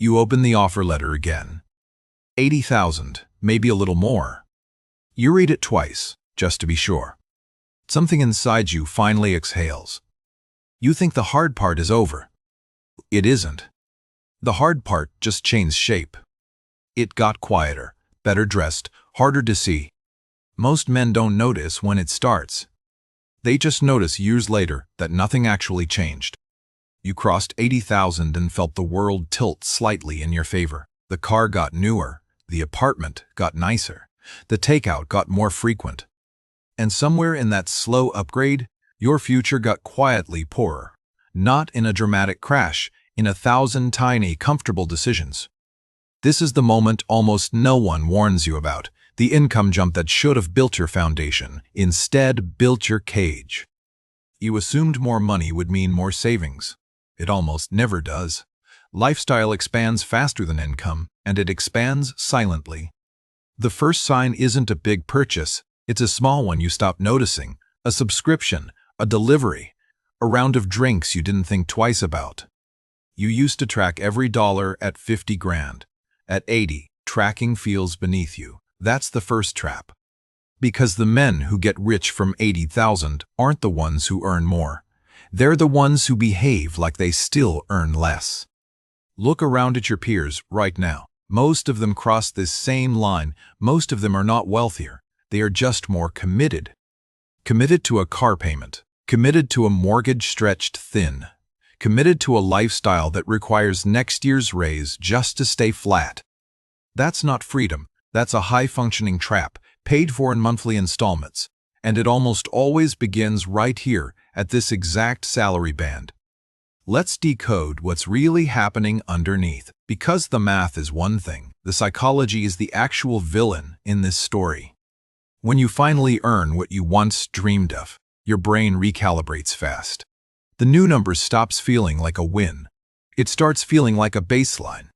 You open the offer letter again. 80,000, maybe a little more. You read it twice, just to be sure. Something inside you finally exhales. You think the hard part is over. It isn't. The hard part just changed shape. It got quieter, better dressed, harder to see. Most men don't notice when it starts. They just notice years later that nothing actually changed. You crossed 80,000 and felt the world tilt slightly in your favor. The car got newer, the apartment got nicer, the takeout got more frequent. And somewhere in that slow upgrade, your future got quietly poorer. Not in a dramatic crash, in 1,000 tiny, comfortable decisions. This is the moment almost no one warns you about, the income jump that should have built your foundation, instead built your cage. You assumed more money would mean more savings. It almost never does. Lifestyle expands faster than income, and it expands silently. The first sign isn't a big purchase, it's a small one you stop noticing, a subscription, a delivery, a round of drinks you didn't think twice about. You used to track every dollar at 50 grand. At 80, tracking feels beneath you. That's the first trap. Because the men who get rich from 80,000 aren't the ones who earn more. They're the ones who behave like they still earn less. Look around at your peers right now. Most of them cross this same line. Most of them are not wealthier. They are just more committed. Committed to a car payment. Committed to a mortgage stretched thin. Committed to a lifestyle that requires next year's raise just to stay flat. That's not freedom. That's a high-functioning trap, paid for in monthly installments. And it almost always begins right here, at this exact salary band. Let's decode what's really happening underneath. Because the math is one thing, the psychology is the actual villain in this story. When you finally earn what you once dreamed of, your brain recalibrates fast. The new number stops feeling like a win. It starts feeling like a baseline.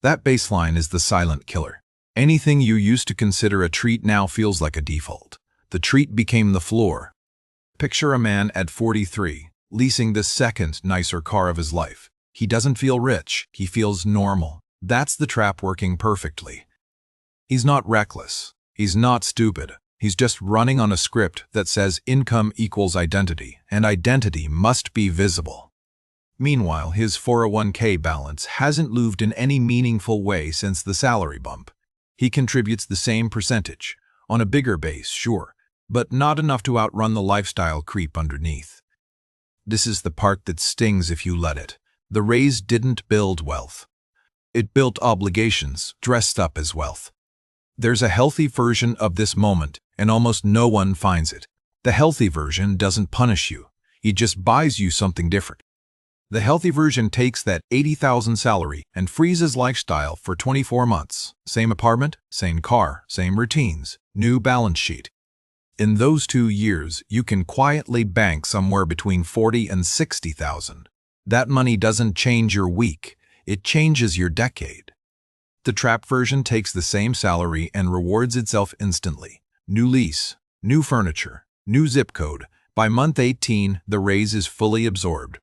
That baseline is the silent killer. Anything you used to consider a treat now feels like a default. The treat became the floor. Picture a man at 43, leasing the second nicer car of his life. He doesn't feel rich, he feels normal. That's the trap working perfectly. He's not reckless. He's not stupid. He's just running on a script that says income equals identity, and identity must be visible. Meanwhile, his 401k balance hasn't moved in any meaningful way since the salary bump. He contributes the same percentage, on a bigger base, sure, but not enough to outrun the lifestyle creep underneath. This is the part that stings if you let it. The raise didn't build wealth. It built obligations, dressed up as wealth. There's a healthy version of this moment, and almost no one finds it. The healthy version doesn't punish you. It just buys you something different. The healthy version takes that 80,000 salary and freezes lifestyle for 24 months. Same apartment, same car, same routines, new balance sheet. In those 2 years, you can quietly bank somewhere between 40 and 60,000. That money doesn't change your week, it changes your decade. The trap version takes the same salary and rewards itself instantly. New lease, new furniture, new zip code. By month 18, the raise is fully absorbed.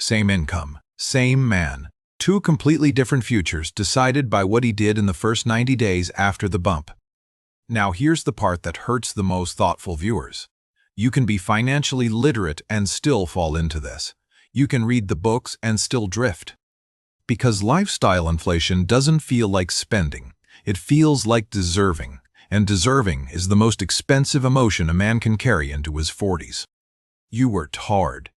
Same income, same man. 2 completely different futures decided by what he did in the first 90 days after the bump. Now here's the part that hurts the most thoughtful viewers. You can be financially literate and still fall into this. You can read the books and still drift. Because lifestyle inflation doesn't feel like spending. It feels like deserving. And deserving is the most expensive emotion a man can carry into his 40s. You worked hard.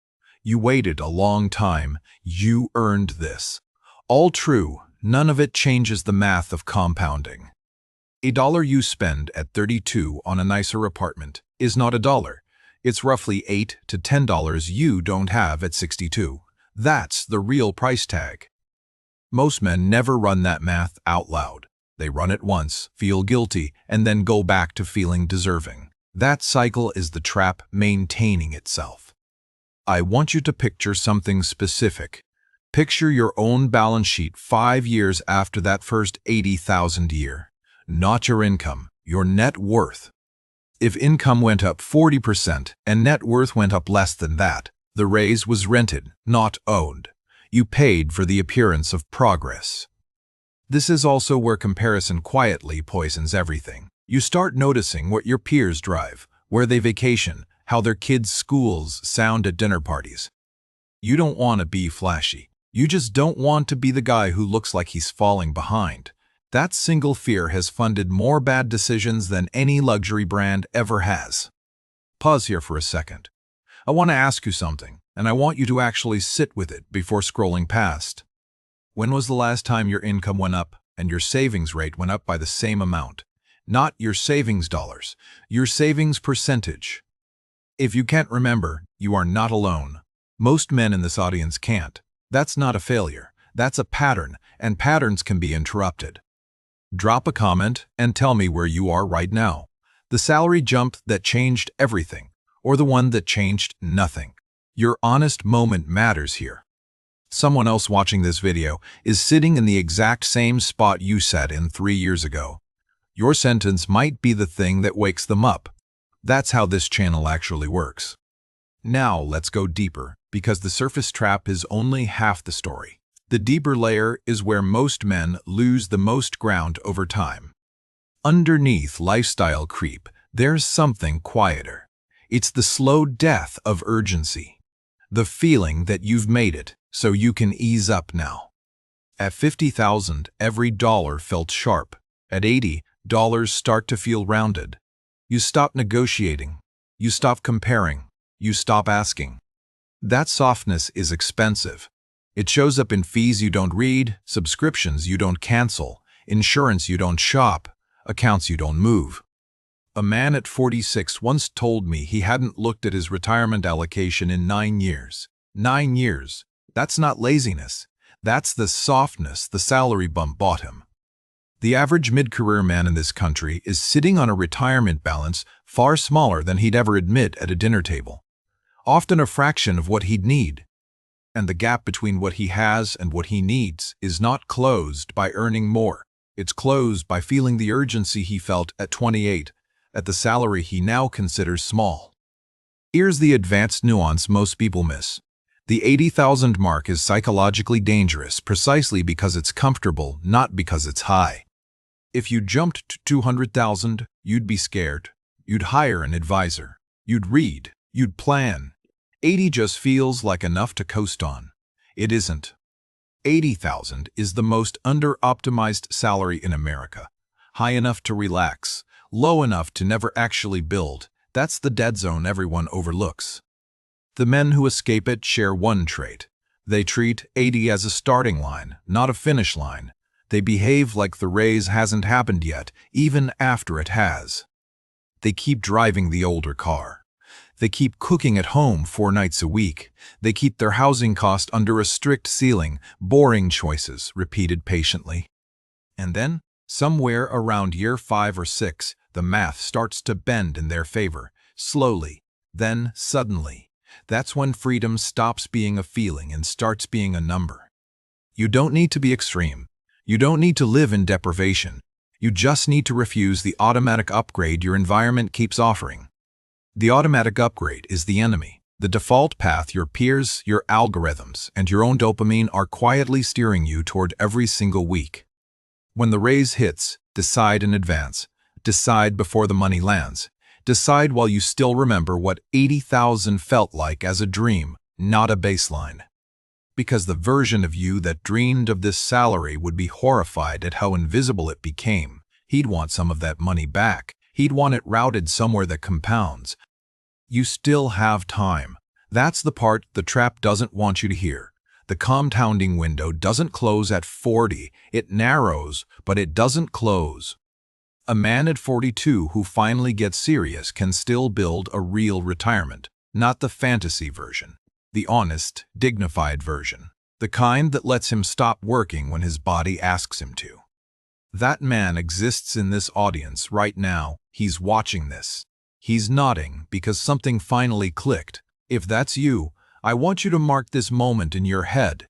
You waited a long time. You earned this. All true, none of it changes the math of compounding. $1 you spend at 32 on a nicer apartment is not $1. It's roughly $8 to $10 you don't have at 62. That's the real price tag. Most men never run that math out loud. They run it once, feel guilty, and then go back to feeling deserving. That cycle is the trap maintaining itself. I want you to picture something specific. Picture your own balance sheet 5 years after that first 80,000 year. Not your income, your net worth. If income went up 40% and net worth went up less than that, the raise was rented, not owned. You paid for the appearance of progress. This is also where comparison quietly poisons everything. You start noticing what your peers drive, where they vacation, how their kids' schools sound at dinner parties. You don't want to be flashy. You just don't want to be the guy who looks like he's falling behind. That single fear has funded more bad decisions than any luxury brand ever has. Pause here for a second. I want to ask you something, and I want you to actually sit with it before scrolling past. When was the last time your income went up and your savings rate went up by the same amount? Not your savings dollars, your savings percentage. If you can't remember, you are not alone. Most men in this audience can't. That's not a failure. That's a pattern, and patterns can be interrupted. Drop a comment and tell me where you are right now. The salary jump that changed everything, or the one that changed nothing. Your honest moment matters here. Someone else watching this video is sitting in the exact same spot you sat in 3 years ago. Your sentence might be the thing that wakes them up. That's how this channel actually works. Now let's go deeper, because the surface trap is only half the story. The deeper layer is where most men lose the most ground over time. Underneath lifestyle creep, there's something quieter. It's the slow death of urgency. The feeling that you've made it, so you can ease up now. At $50,000, every dollar felt sharp. At $80, dollars start to feel rounded. You stop negotiating. You stop comparing. You stop asking. That softness is expensive. It shows up in fees you don't read, subscriptions you don't cancel, insurance you don't shop, accounts you don't move. A man at 46 once told me he hadn't looked at his retirement allocation in 9 years. 9 years. That's not laziness. That's the softness the salary bump bought him. The average mid-career man in this country is sitting on a retirement balance far smaller than he'd ever admit at a dinner table. Often a fraction of what he'd need. And the gap between what he has and what he needs is not closed by earning more. It's closed by feeling the urgency he felt at 28, at the salary he now considers small. Here's the advanced nuance most people miss. The 80,000 mark is psychologically dangerous precisely because it's comfortable, not because it's high. If you jumped to 200,000, you'd be scared. You'd hire an advisor. You'd read. You'd plan. 80 just feels like enough to coast on. It isn't. 80,000 is the most under-optimized salary in America. High enough to relax, low enough to never actually build. That's the dead zone everyone overlooks. The men who escape it share one trait. They treat 80 as a starting line, not a finish line. They behave like the raise hasn't happened yet, even after it has. They keep driving the older car. They keep cooking at home 4 nights a week. They keep their housing cost under a strict ceiling, boring choices repeated patiently. And then, somewhere around year 5 or 6, the math starts to bend in their favor, slowly, then suddenly. That's when freedom stops being a feeling and starts being a number. You don't need to be extreme. You don't need to live in deprivation. You just need to refuse the automatic upgrade your environment keeps offering. The automatic upgrade is the enemy, the default path your peers, your algorithms, and your own dopamine are quietly steering you toward every single week. When the raise hits, decide in advance. Decide before the money lands. Decide while you still remember what 80,000 felt like as a dream, not a baseline. Because the version of you that dreamed of this salary would be horrified at how invisible it became. He'd want some of that money back. He'd want it routed somewhere that compounds. You still have time. That's the part the trap doesn't want you to hear. The compounding window doesn't close at 40. It narrows, but it doesn't close. A man at 42 who finally gets serious can still build a real retirement, not the fantasy version, the honest, dignified version, the kind that lets him stop working when his body asks him to. That man exists in this audience right now. He's watching this. He's nodding because something finally clicked. If that's you, I want you to mark this moment in your head.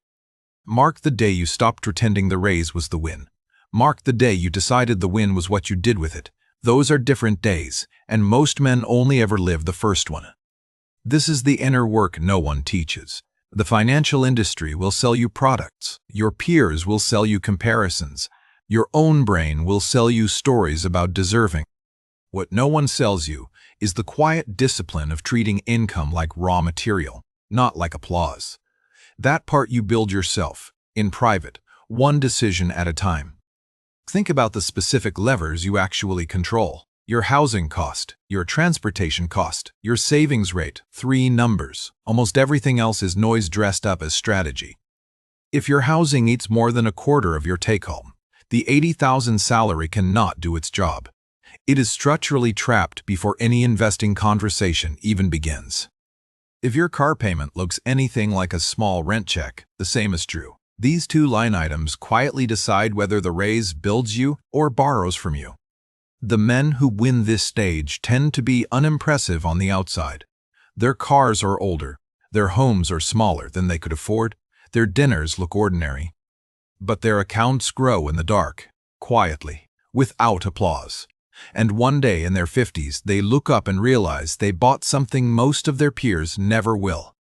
Mark the day you stopped pretending the raise was the win. Mark the day you decided the win was what you did with it. Those are different days, and most men only ever live the first one. This is the inner work no one teaches. The financial industry will sell you products. Your peers will sell you comparisons. Your own brain will sell you stories about deserving. What no one sells you is the quiet discipline of treating income like raw material, not like applause. That part you build yourself, in private, one decision at a time. Think about the specific levers you actually control. Your housing cost, your transportation cost, your savings rate, 3 numbers. Almost everything else is noise dressed up as strategy. If your housing eats more than a quarter of your take-home, the $80,000 salary cannot do its job. It is structurally trapped before any investing conversation even begins. If your car payment looks anything like a small rent check, the same is true. These 2 line items quietly decide whether the raise builds you or borrows from you. The men who win this stage tend to be unimpressive on the outside. Their cars are older, their homes are smaller than they could afford, their dinners look ordinary. But their accounts grow in the dark, quietly, without applause. And one day in their 50s, they look up and realize they bought something most of their peers never will.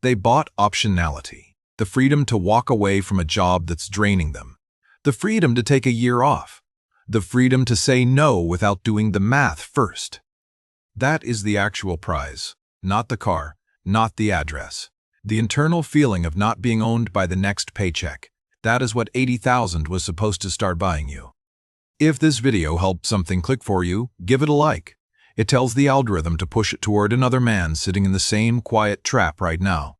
They bought optionality, the freedom to walk away from a job that's draining them, the freedom to take a year off, the freedom to say no without doing the math first. That is the actual prize, not the car, not the address. The internal feeling of not being owned by the next paycheck. That is what $80,000 was supposed to start buying you. If this video helped something click for you, give it a like. It tells the algorithm to push it toward another man sitting in the same quiet trap right now.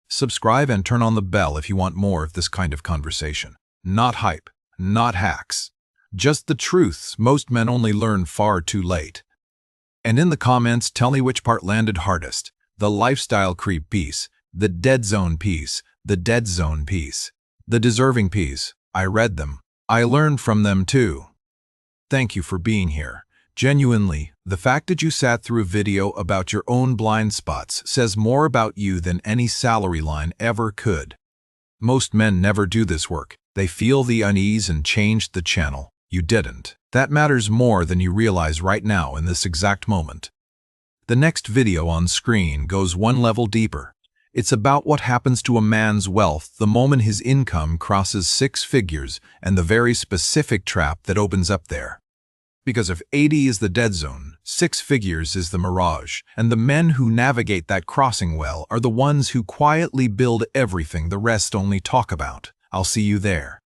Subscribe and turn on the bell if you want more of this kind of conversation. Not hype, not hacks. Just the truths most men only learn far too late. And in the comments, tell me which part landed hardest. The lifestyle creep piece, the dead zone piece, the dead zone piece, the deserving piece. I read them. I learned from them too. Thank you for being here. Genuinely, the fact that you sat through a video about your own blind spots says more about you than any salary line ever could. Most men never do this work. They feel the unease and change the channel. You didn't. That matters more than you realize right now in this exact moment. The next video on screen goes one level deeper. It's about what happens to a man's wealth the moment his income crosses 6 figures and the very specific trap that opens up there. Because if 80 is the dead zone, 6 figures is the mirage, and the men who navigate that crossing well are the ones who quietly build everything the rest only talk about. I'll see you there.